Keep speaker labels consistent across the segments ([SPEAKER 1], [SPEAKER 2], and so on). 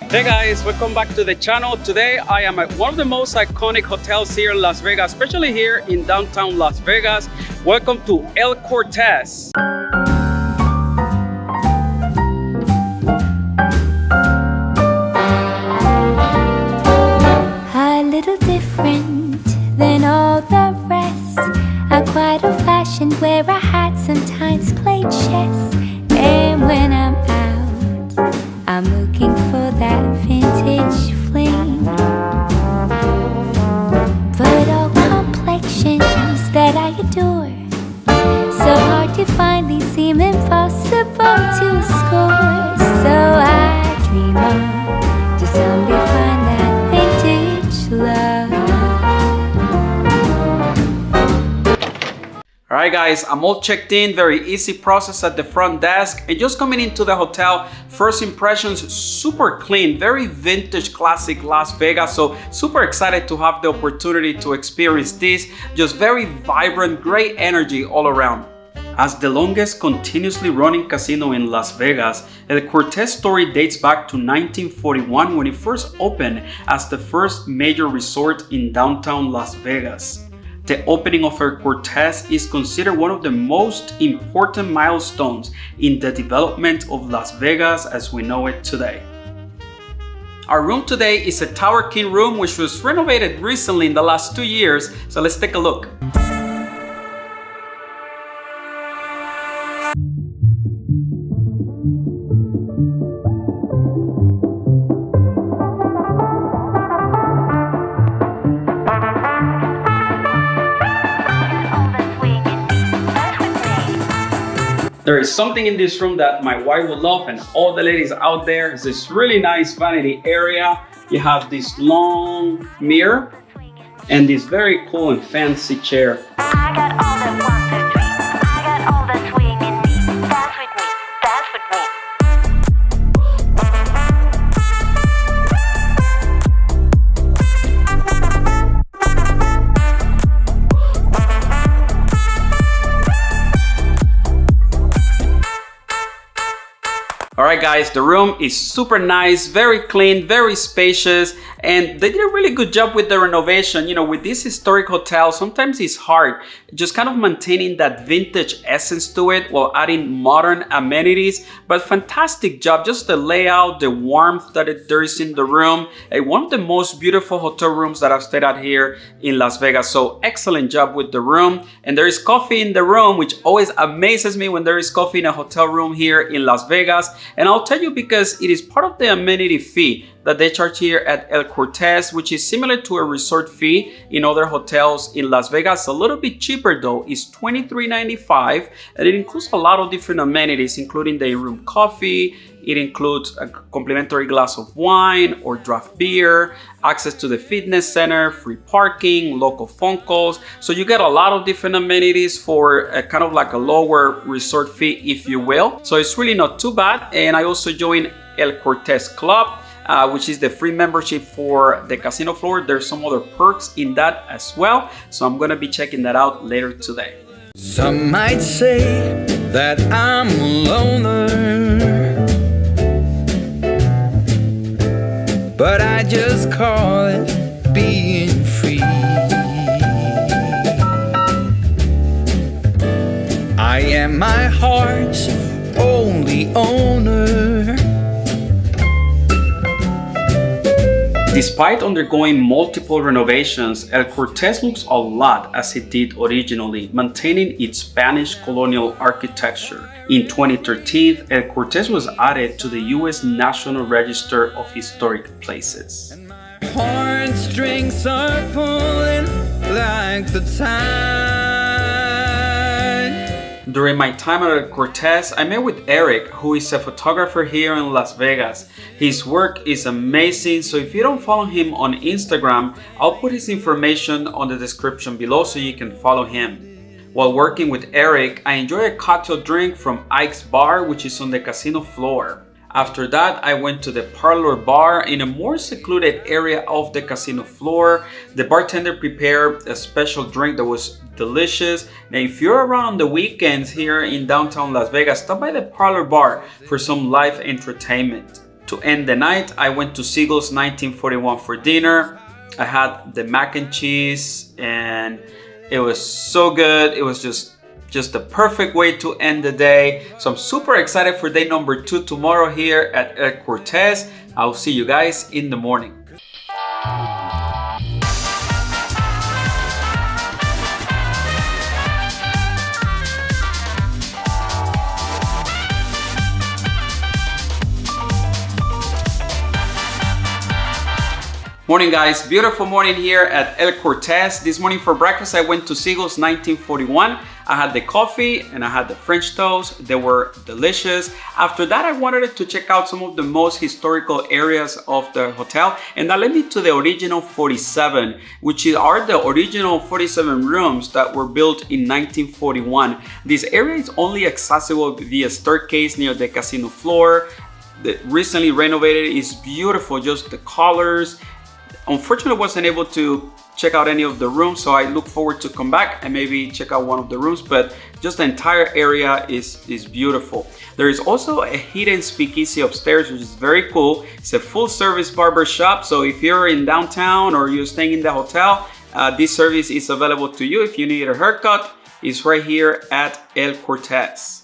[SPEAKER 1] Hey guys, welcome back to the channel. Today I am at one of the most iconic hotels here in Las Vegas, especially here in downtown Las Vegas. Welcome to El Cortez.
[SPEAKER 2] A little different than all the rest. I'm quite old-fashioned, wear a hat, sometimes play chess. And when I'm out, I'm looking for that vintage fling. But all complexions that I adore, so hard to find, these seem impossible to score. So I dream on to someday find that vintage love.
[SPEAKER 1] Alright guys, I'm all checked in, very easy process at the front desk. And just coming into the hotel, first impressions, super clean, very vintage, classic Las Vegas. So super excited to have the opportunity to experience this. Just very vibrant, great energy all around. As the longest continuously running casino in Las Vegas, El Cortez story dates back to 1941 when it first opened as the first major resort in downtown Las Vegas. The opening of El Cortez is considered one of the most important milestones in the development of Las Vegas as we know it today. Our room today is a Tower King room which was renovated recently in the last 2 years, so let's take a look. There is something in this room that my wife would love and all the ladies out there. It's this really nice vanity area. You have this long mirror and this very cool and fancy chair.
[SPEAKER 3] I got all that 1, 2, 3. I got all that swing in me. Dance with me, dance with me.
[SPEAKER 1] Alright guys, the room is super nice, very clean, very spacious, and they did a really good job with the renovation. You know, with this historic hotel, sometimes it's hard just kind of maintaining that vintage essence to it while adding modern amenities, but fantastic job. Just the layout, the warmth that there is in the room. One of the most beautiful hotel rooms that I've stayed at here in Las Vegas, so excellent job with the room. And there is coffee in the room, which always amazes me when there is coffee in a hotel room here in Las Vegas. And I'll tell you because it is part of the amenity fee that they charge here at El Cortez, which is similar to a resort fee in other hotels in Las Vegas. A little bit cheaper though, is $23.95, and it includes a lot of different amenities, including the in-room coffee. It includes a complimentary glass of wine or draft beer, access to the fitness center, free parking, local phone calls. So you get a lot of different amenities for a kind of like a lower resort fee, if you will. So it's really not too bad. And I also joined El Cortez Club, which is the free membership for the casino floor. There's some other perks in that as well. So I'm gonna be checking that out later today.
[SPEAKER 4] Some might say that I'm a loner, but I just call it being free. I am my heart's only owner.
[SPEAKER 1] Despite undergoing multiple renovations, El Cortez looks a lot as it did originally, maintaining its Spanish colonial architecture. In 2013, El Cortez was added to the U.S. National Register of Historic Places.
[SPEAKER 4] Heartstrings are pulling like the tide.
[SPEAKER 1] During my time at El Cortez, I met with Eric, who is a photographer here in Las Vegas. His work is amazing, so if you don't follow him on Instagram, I'll put his information on the description below so you can follow him. While working with Eric, I enjoyed a cocktail drink from Ike's Bar, which is on the casino floor. After that, I went to the Parlor Bar in a more secluded area of the casino floor. The bartender prepared a special drink that was delicious. Now, if you're around on the weekends here in downtown Las Vegas, stop by the Parlor Bar for some live entertainment. To end the night, I went to Siegel's 1941 for dinner. I had the mac and cheese and it was so good. It was just the perfect way to end the day. So I'm super excited for day number 2 tomorrow here at El Cortez. I'll see you guys in the morning. Morning guys, beautiful morning here at El Cortez. This morning for breakfast I went to Siegel's 1941. I had the coffee and I had the French toast. They were delicious. After that I wanted to check out some of the most historical areas of the hotel, and that led me to the original 47, which are the original 47 rooms that were built in 1941. This area is only accessible via staircase near the casino floor. The recently renovated is beautiful, just the colors. Unfortunately, wasn't able to check out any of the rooms, so I look forward to come back and maybe check out one of the rooms, but just the entire area is beautiful. There is also a hidden speakeasy upstairs, which is very cool. It's a full service barber shop, so if you're in downtown or you're staying in the hotel, this service is available to you. If you need a haircut, it's right here at El Cortez.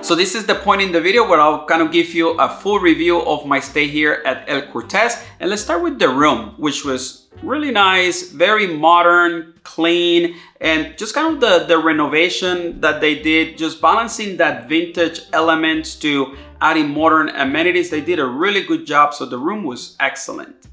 [SPEAKER 1] So this is the point in the video where I'll kind of give you a full review of my stay here at El Cortez. And let's start with the room, which was really nice, very modern, clean, and just kind of the renovation that they did, just balancing that vintage elements to adding modern amenities. They did a really good job, so the room was excellent.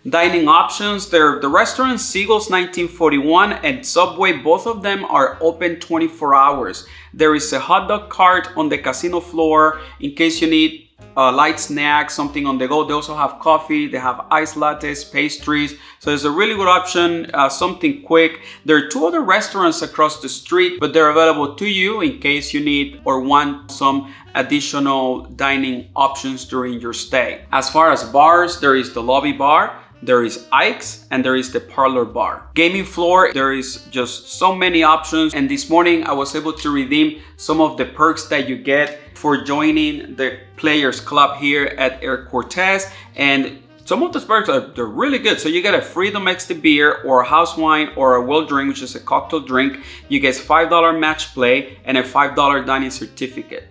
[SPEAKER 1] Dining options, the restaurant Siegel's 1941 and Subway, both of them are open 24 hours. There is a hot dog cart on the casino floor in case you need light snacks, something on the go. They also have coffee, they have iced lattes, pastries. So it's a really good option, something quick. There are 2 other restaurants across the street, but they're available to you in case you need or want some additional dining options during your stay. As far as bars, there is the lobby bar, there is Ike's, and there is the parlor bar. Gaming floor, there is just so many options. And this morning I was able to redeem some of the perks that you get for joining the Players Club here at El Cortez. And some of the perks they're really good. So you get a free domestic beer or a house wine or a well drink, which is a cocktail drink. You get $5 match play and a $5 dining certificate.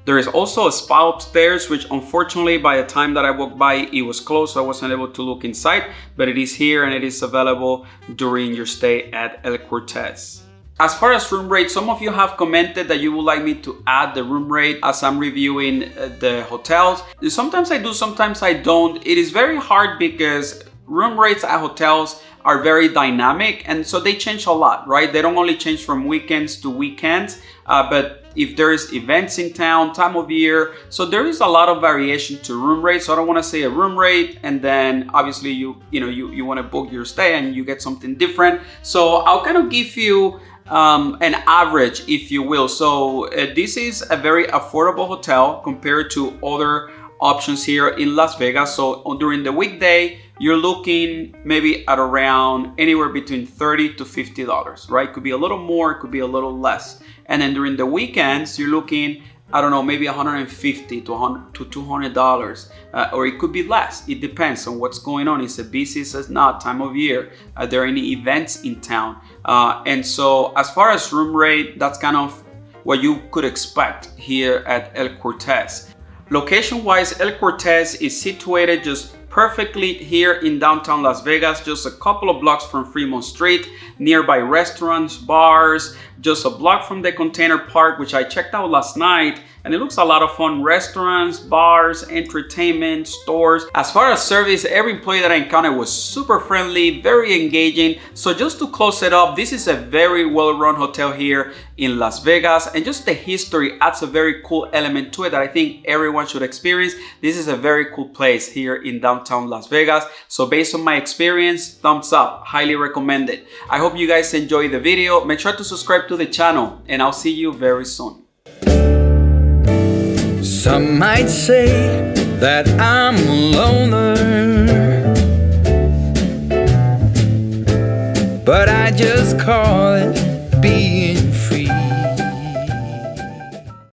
[SPEAKER 1] There is also a spa upstairs, which unfortunately by the time that I walked by, it was closed, so I wasn't able to look inside, but it is here and it is available during your stay at El Cortez. As far as room rate, some of you have commented that you would like me to add the room rate as I'm reviewing the hotels. Sometimes I do, sometimes I don't. It is very hard because room rates at hotels are very dynamic, and so they change a lot, right? They don't only change from weekends to weekends, but if there's events in town, time of year, so there is a lot of variation to room rate. So I don't want to say a room rate and then obviously you want to book your stay and you get something different. So I'll kind of give you an average, if you will. So this is a very affordable hotel compared to other options here in Las Vegas. So during the weekday, you're looking maybe at around anywhere between $30 to $50, right? Could be a little more, it could be a little less. And then during the weekends, you're looking, I don't know, maybe $150 to $200, or it could be less. It depends on what's going on. Is it busy? Is it not? Time of year? Are there any events in town? And so as far as room rate, that's kind of what you could expect here at El Cortez. Location-wise, El Cortez is situated just perfectly here in downtown Las Vegas, just a couple of blocks from Fremont Street, nearby restaurants, bars, just a block from the container park, which I checked out last night, and it looks a lot of fun. Restaurants, bars, entertainment, stores. As far as service, every employee that I encountered was super friendly, very engaging. So just to close it up, this is a very well-run hotel here in Las Vegas, and just the history adds a very cool element to it that I think everyone should experience. This is a very cool place here in downtown Las Vegas. So based on my experience, thumbs up, highly recommend it. I hope you guys enjoyed the video. Make sure to subscribe to the channel, and I'll see you very soon.
[SPEAKER 4] Some might say that I'm a loner, but I just call it being